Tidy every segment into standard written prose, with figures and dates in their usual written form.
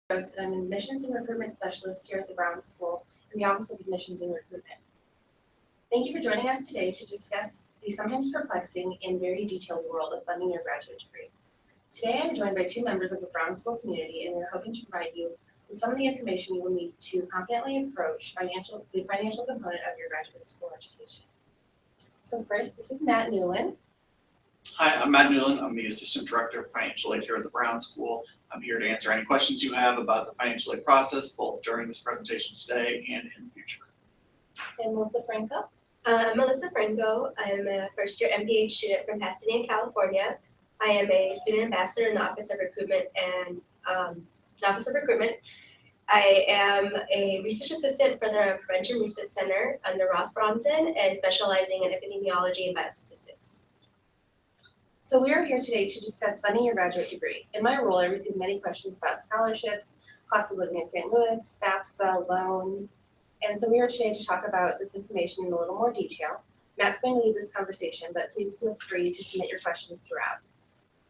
And I'm an admissions and recruitment specialist here at the Brown School in the Office of Admissions and Recruitment. Thank you for joining us today to discuss the sometimes perplexing and very detailed world of funding your graduate degree. Today I'm joined by two members of the Brown School community, and we're hoping to provide you with some of the information you will need to confidently approach the financial component of your graduate school education. So first, this is Matt Newlin. Hi, I'm Matt Newlin. I'm the Assistant Director of Financial Aid here at the Brown School. I'm here to answer any questions you have about the financial aid process, both during this presentation today and in the future. And Melissa Franco. I'm Melissa Franco. I'm a first-year MPH student from Pasadena, California. I am a student ambassador in the Office of Recruitment I am a research assistant for the Prevention Research Center under Ross Bronson and specializing in epidemiology and biostatistics. So we are here today to discuss funding your graduate degree. In my role, I received many questions about scholarships, cost of living in St. Louis, FAFSA, loans, and so we are today to talk about this information in a little more detail. Matt's going to lead this conversation, but please feel free to submit your questions throughout.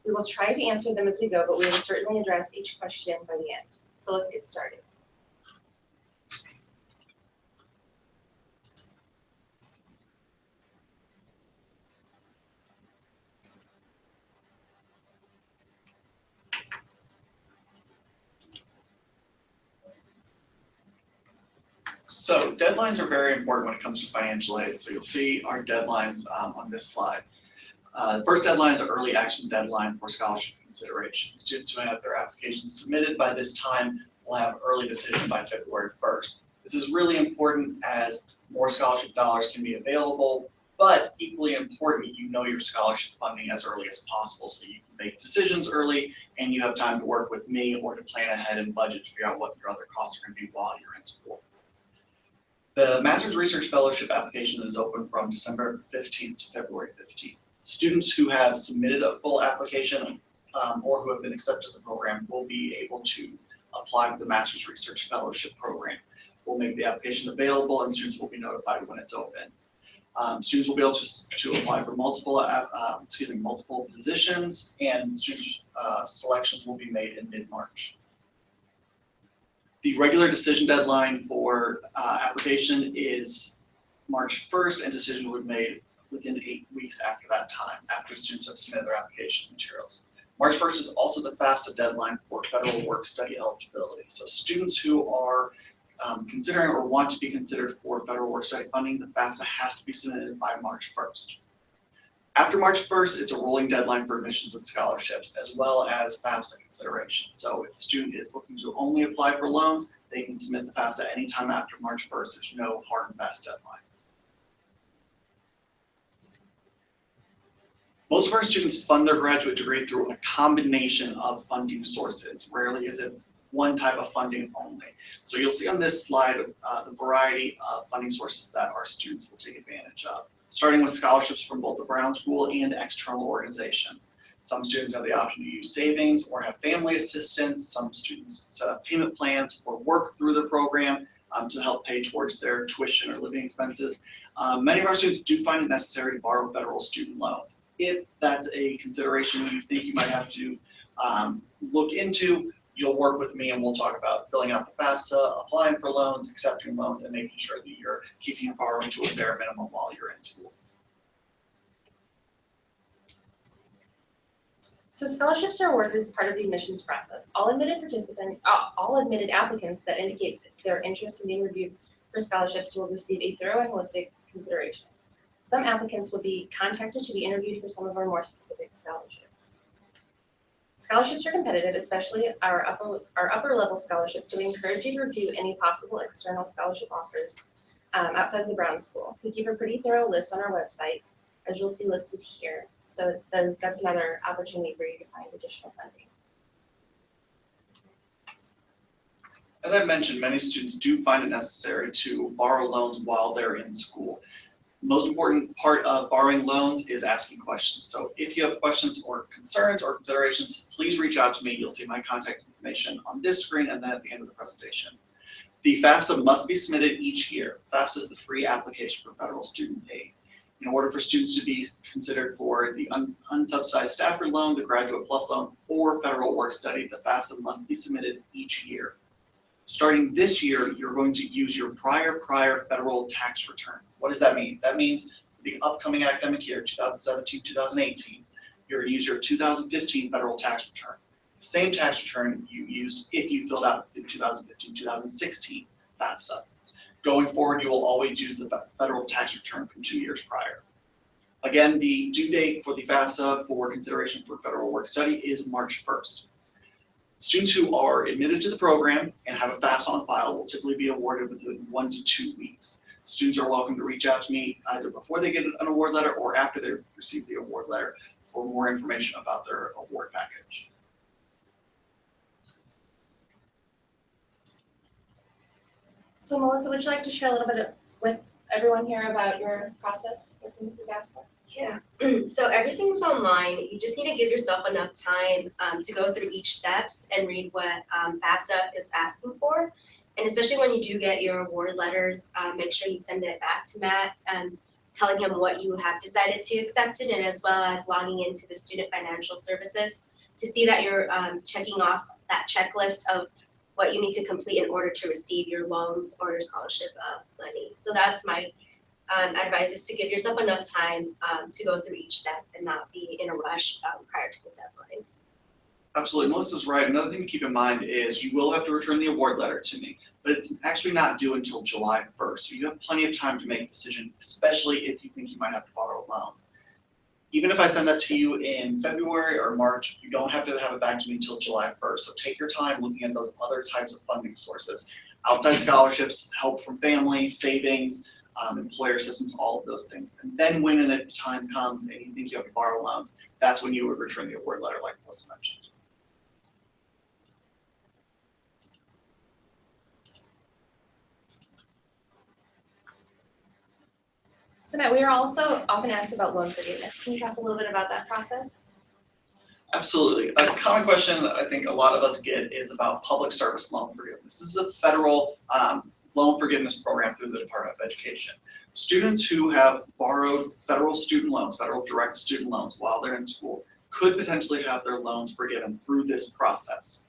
We will try to answer them as we go, but we will certainly address each question by the end. So let's get started. So deadlines are very important when it comes to financial aid. So you'll see our deadlines on this slide. The first deadline is an early action deadline for scholarship consideration. Students who have their applications submitted by this time will have early decision by February 1st. This is really important as more scholarship dollars can be available, but equally important, you know your scholarship funding as early as possible so you can make decisions early and you have time to work with me or to plan ahead and budget to figure out what your other costs are going to be while you're in school. The Master's Research Fellowship application is open from December 15th to February 15th. Students who have submitted a full application or who have been accepted to the program will be able to apply for the Master's Research Fellowship program. We'll make the application available and students will be notified when it's open. Students will be able to apply for multiple positions, and students selections will be made in mid-March. The regular decision deadline for application is March 1st, and decisions will be made within 8 weeks after that time, after students have submitted their application materials. March 1st is also the FAFSA deadline for federal work-study eligibility. So students who are considering or want to be considered for federal work-study funding, the FAFSA has to be submitted by March 1st. After March 1st, it's a rolling deadline for admissions and scholarships, as well as FAFSA consideration. So if a student is looking to only apply for loans, they can submit the FAFSA anytime after March 1st. There's no hard and fast deadline. Most of our students fund their graduate degree through a combination of funding sources. Rarely is it one type of funding only. So you'll see on this slide the variety of funding sources that our students will take advantage of, starting with scholarships from both the Brown School and external organizations. Some students have the option to use savings or have family assistance. Some students set up payment plans or work through the program to help pay towards their tuition or living expenses. Many of our students do find it necessary to borrow federal student loans. If that's a consideration you think you might have to look into, you'll work with me and we'll talk about filling out the FAFSA, applying for loans, accepting loans, and making sure that you're keeping your borrowing to a bare minimum while you're in school. So scholarships are awarded as part of the admissions process. All admitted applicants that indicate their interest in being reviewed for scholarships will receive a thorough and holistic consideration. Some applicants will be contacted to be interviewed for some of our more specific scholarships. Scholarships are competitive, especially our upper level scholarships, so we encourage you to review any possible external scholarship offers outside of the Brown School. We keep a pretty thorough list on our websites, as you'll see listed here. So that's another opportunity for you to find additional funding. As I mentioned, many students do find it necessary to borrow loans while they're in school. Most important part of borrowing loans is asking questions. So if you have questions or concerns or considerations, please reach out to me. You'll see my contact information on this screen and then at the end of the presentation. The FAFSA must be submitted each year. FAFSA is the free application for federal student aid. In order for students to be considered for the unsubsidized Stafford loan, the Graduate Plus loan, or federal work study, the FAFSA must be submitted each year. Starting this year, you're going to use your prior federal tax return. What does that mean? That means for the upcoming academic year, 2017, 2018, you're going to use your 2015 federal tax return. The same tax return you used if you filled out the 2015, 2016 FAFSA. Going forward, you will always use the federal tax return from 2 years prior. Again, the due date for the FAFSA for consideration for federal work study is March 1st. Students who are admitted to the program and have a FAFSA on file will typically be awarded within 1 to 2 weeks. Students are welcome to reach out to me either before they get an award letter or after they receive the award letter for more information about their award package. So Melissa, would you like to share a little bit with everyone here about your process working with the FAFSA? Yeah, so everything's online. You just need to give yourself enough time to go through each steps and read what FAFSA is asking for. And especially when you do get your award letters, make sure you send it back to Matt and telling him what you have decided to accept it, and as well as logging into the Student Financial Services to see that you're checking off that checklist of what you need to complete in order to receive your loans or your scholarship money. So that's my advice, is to give yourself enough time to go through each step and not be in a rush prior to the deadline. Absolutely, Melissa's right. Another thing to keep in mind is you will have to return the award letter to me, but it's actually not due until July 1st. So you have plenty of time to make a decision, especially if you think you might have to borrow loans. Even if I send that to you in February or March, you don't have to have it back to me until July 1st. So take your time looking at those other types of funding sources. Outside scholarships, help from family, savings, employer assistance, all of those things. And then when and if the time comes and you think you have to borrow loans, that's when you would return the award letter like Melissa mentioned. So Matt, we are also often asked about loan forgiveness. Can you talk a little bit about that process? Absolutely. A common question I think a lot of us get is about public service loan forgiveness. This is a federal loan forgiveness program through the Department of Education. Students who have borrowed federal student loans, federal direct student loans while they're in school, could potentially have their loans forgiven through this process.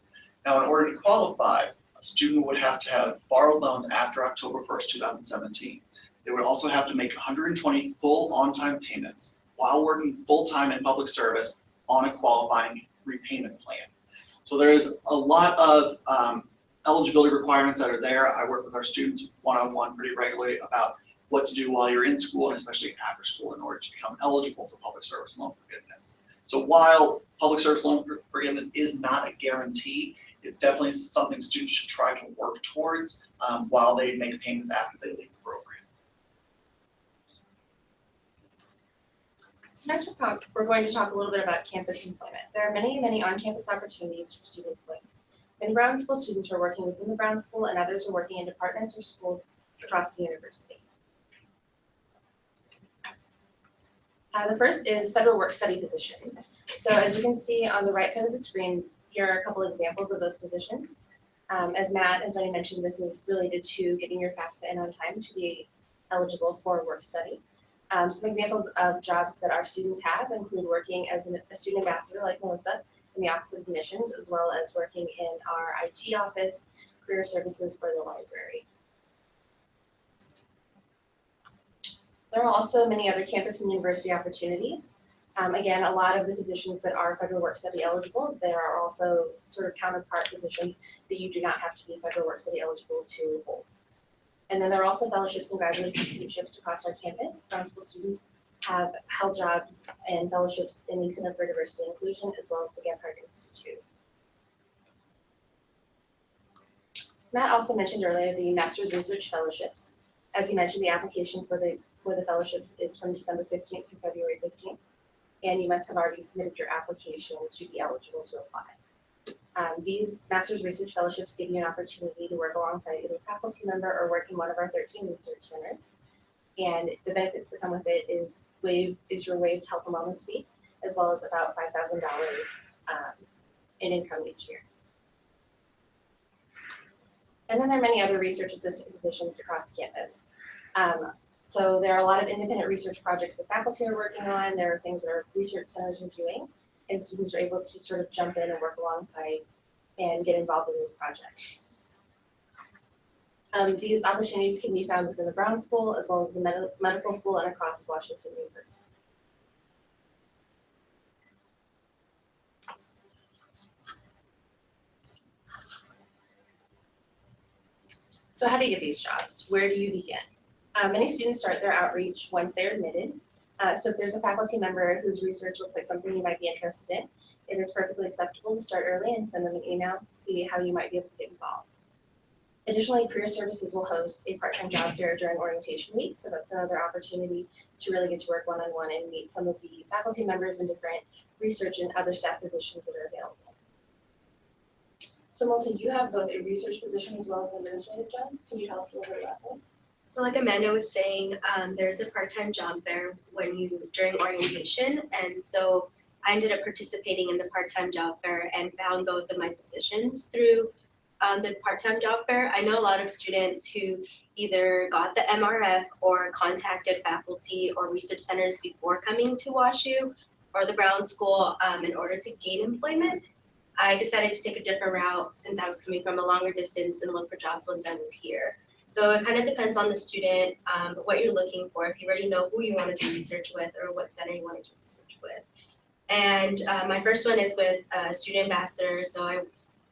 Now, in order to qualify, a student would have to have borrowed loans after October 1st, 2017. They would also have to make 120 full on-time payments while working full-time in public service on a qualifying repayment plan. So there is a lot of eligibility requirements that are there. I work with our students one-on-one pretty regularly about what to do while you're in school and especially after school in order to become eligible for public service loan forgiveness. So while public service loan forgiveness is not a guarantee, it's definitely something students should try to work towards while they make payments after they leave the program. So next we're going to talk a little bit about campus employment. There are many on-campus opportunities for student employment. Many Brown School students are working within the Brown School, and others are working in departments or schools across the university. The first is federal work study positions. So as you can see on the right side of the screen, here are a couple examples of those positions. As Matt has already mentioned, this is related to getting your FAFSA in on time to be eligible for work study. Some examples of jobs that our students have include working as a student ambassador like Melissa in the Office of Admissions, as well as working in our IT office, career services, or the library. There are also many other campus and university opportunities. Again, a lot of the positions that are federal work study eligible, there are also sort of counterpart positions that you do not have to be federal work study eligible to hold. And then there are also fellowships and graduate assistantships across our campus. Brown School students have held jobs and fellowships in the Center for Diversity and Inclusion, as well as the Gephardt Institute. Matt also mentioned earlier the Master's Research Fellowships. As he mentioned, the application for the fellowships is from December 15th through February 15th, and you must have already submitted your application to be eligible to apply. These Master's Research Fellowships give you an opportunity to work alongside either a faculty member or work in one of our 13 research centers. And the benefits that come with it is your waived health and wellness fee, as well as about $5,000 in income each year. And then there are many other research assistant positions across campus. So there are a lot of independent research projects that faculty are working on. There are things that our research centers are doing, and students are able to sort of jump in and work alongside and get involved in these projects. These opportunities can be found within the Brown School as well as the medical school and across Washington University. So how do you get these jobs? Where do you begin? Many students start their outreach once they're admitted. So if there's a faculty member whose research looks like something you might be interested in, it is perfectly acceptable to start early and send them an email to see how you might be able to get involved. Additionally, Career Services will host a part-time job fair during orientation week, so that's another opportunity to really get to work one-on-one and meet some of the faculty members in different research and other staff positions that are available. So Melissa, you have both a research position as well as an administrative job. Can you tell us a little bit about this? So like Amanda was saying, there's a part-time job fair during orientation, and so I ended up participating in the part-time job fair and found both of my positions through the part-time job fair. I know a lot of students who either got the MRF or contacted faculty or research centers before coming to WashU or the Brown School in order to gain employment. I decided to take a different route since I was coming from a longer distance and look for jobs once I was here. So it kind of depends on the student, what you're looking for, if you already know who you want to do research with or what center you want to do research with. And my first one is with Student Ambassador. So I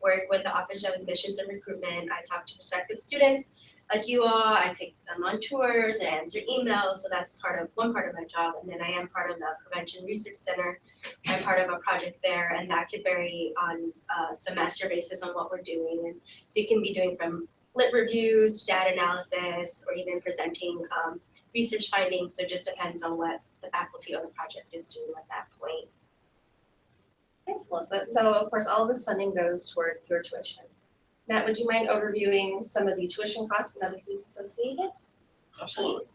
work with the Office of Admissions and Recruitment. I talk to prospective students like you all. I take them on tours, I answer emails. So that's one part of my job. And then I am part of the Prevention Research Center. I'm part of a project there, and that could vary on a semester basis on what we're doing. And so you can be doing from lit reviews, data analysis, or even presenting research findings. So it just depends on what the faculty or the project is doing at that point. Thanks, Melissa. So of course, all of this funding goes toward your tuition. Matt, would you mind overviewing some of the tuition costs and other fees associated? Absolutely.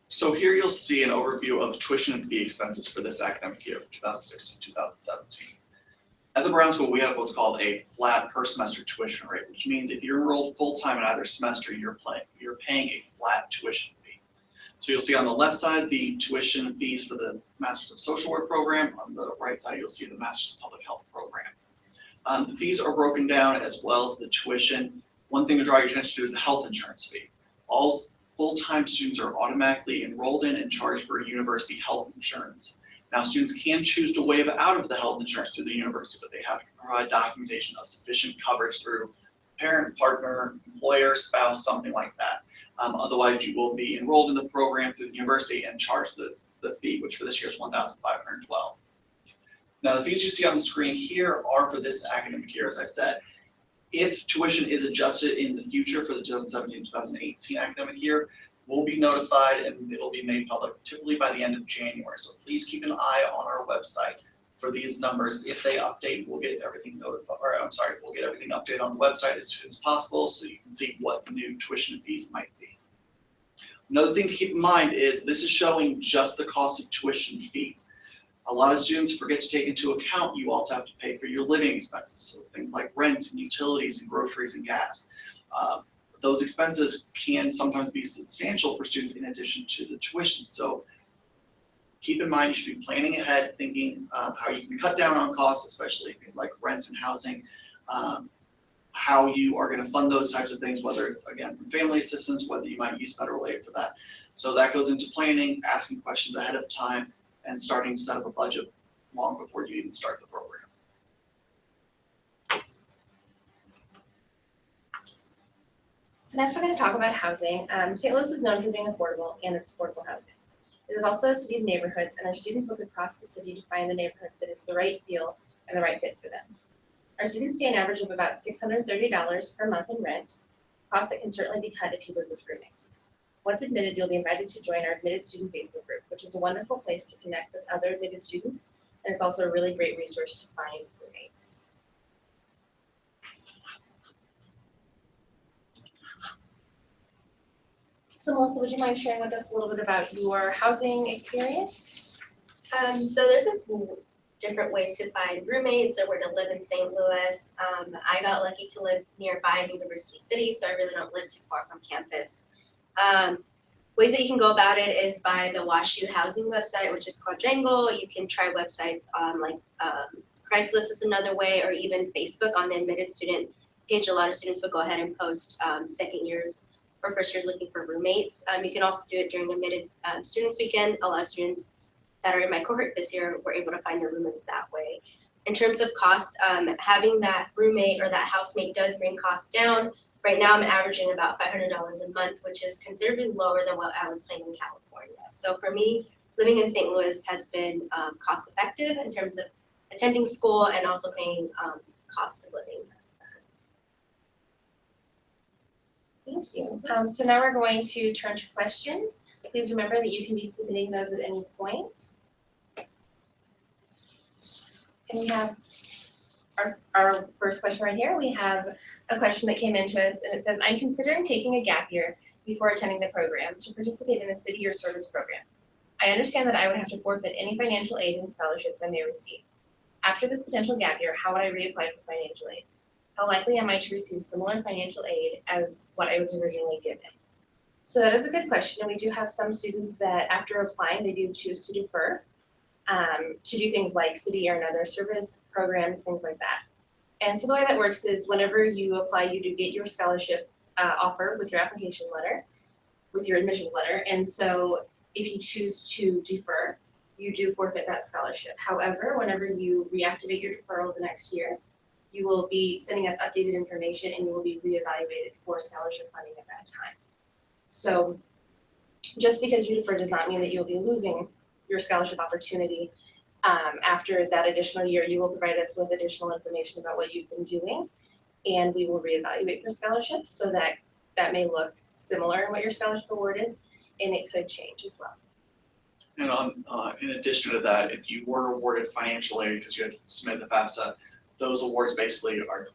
So here you'll see an overview of tuition and fee expenses for this academic year, 2016-2017. At the Brown School, we have what's called a flat per semester tuition rate, which means if you're enrolled full-time in either semester, you're paying a flat tuition fee. So you'll see on the left side the tuition fees for the Masters of Social Work program. On the right side, you'll see the Masters of Public Health program. The fees are broken down as well as the tuition. One thing to draw your attention to is the health insurance fee. All full-time students are automatically enrolled in and charged for university health insurance. Now, students can choose to waive out of the health insurance through the university, but they have to provide documentation of sufficient coverage through parent, partner, employer, spouse, something like that. Otherwise, you will be enrolled in the program through the university and charged the fee, which for this year is $1,512. Now, the fees you see on the screen here are for this academic year, as I said. If tuition is adjusted in the future for the 2017-2018 academic year, we'll be notified and it'll be made public typically by the end of January. So please keep an eye on our website for these numbers. If they update, we'll get everything notified, we'll get everything updated on the website as soon as possible so you can see what the new tuition and fees might be. Another thing to keep in mind is this is showing just the cost of tuition and fees. A lot of students forget to take into account you also have to pay for your living expenses, so things like rent and utilities and groceries and gas. Those expenses can sometimes be substantial for students in addition to the tuition. So keep in mind you should be planning ahead, thinking how you can cut down on costs, especially things like rent and housing, how you are going to fund those types of things, whether it's, again, from family assistance, whether you might use federal aid for that. So that goes into planning, asking questions ahead of time, and starting to set up a budget long before you even start the program. So next we're going to talk about housing. St. Louis is known for being affordable and it's affordable housing. It is also a city of neighborhoods, and our students look across the city to find the neighborhood that is the right feel and the right fit for them. Our students pay an average of about $630 per month in rent, a cost that can certainly be cut if you live with roommates. Once admitted, you'll be invited to join our admitted student Facebook group, which is a wonderful place to connect with other admitted students, and it's also a really great resource to find roommates. So Melissa, would you mind sharing with us a little bit about your housing experience? So there's different ways to find roommates or where to live in St. Louis. I got lucky to live nearby in University City, so I really don't live too far from campus. Ways that you can go about it is by the WashU housing website, which is Quadrangle. You can try websites on Craigslist is another way, or even Facebook on the admitted student page. A lot of students will go ahead and post second years or first years looking for roommates. You can also do it during admitted students weekend. A lot of students that are in my cohort this year were able to find their roommates that way. In terms of cost, having that roommate or that housemate does bring costs down. Right now I'm averaging about $500 a month, which is considerably lower than what I was paying in California. So for me, living in St. Louis has been cost effective in terms of attending school and also paying cost of living. Thank you. So now we're going to turn to questions. Please remember that you can be submitting those at any point. And we have our first question right here. We have a question that came into us and it says, I'm considering taking a gap year before attending the program to participate in a city or service program. I understand that I would have to forfeit any financial aid and scholarships I may receive. After this potential gap year, how would I reapply for financial aid? How likely am I to receive similar financial aid as what I was originally given? So that is a good question, and we do have some students that after applying, they do choose to defer to do things like city or another service programs, things like that. And so the way that works is whenever you apply, you do get your scholarship offer with your application letter, with your admissions letter, and so if you choose to defer, you do forfeit that scholarship. However, whenever you reactivate your deferral the next year, you will be sending us updated information and you will be reevaluated for scholarship funding at that time. So just because you defer does not mean that you'll be losing your scholarship opportunity. After that additional year, you will provide us with additional information about what you've been doing, and we will reevaluate for scholarships so that that may look similar in what your scholarship award is, and it could change as well. And in addition to that, if you were awarded financial aid because you had submitted the FAFSA, those awards basically are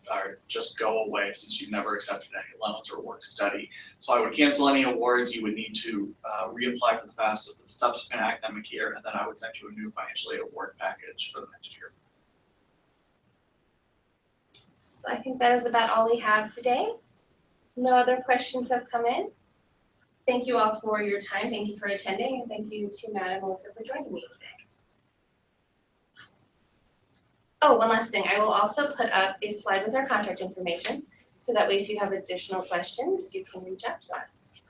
just go away since you've never accepted any loans or work study. So I would cancel any awards. You would need to reapply for the FAFSA for the subsequent academic year, and then I would send you a new financial aid award package for the next year. So I think that is about all we have today. No other questions have come in. Thank you all for your time. Thank you for attending, and thank you to Matt and Melissa for joining me today. Oh, one last thing. I will also put up a slide with our contact information, so that way if you have additional questions, you can reach out to us.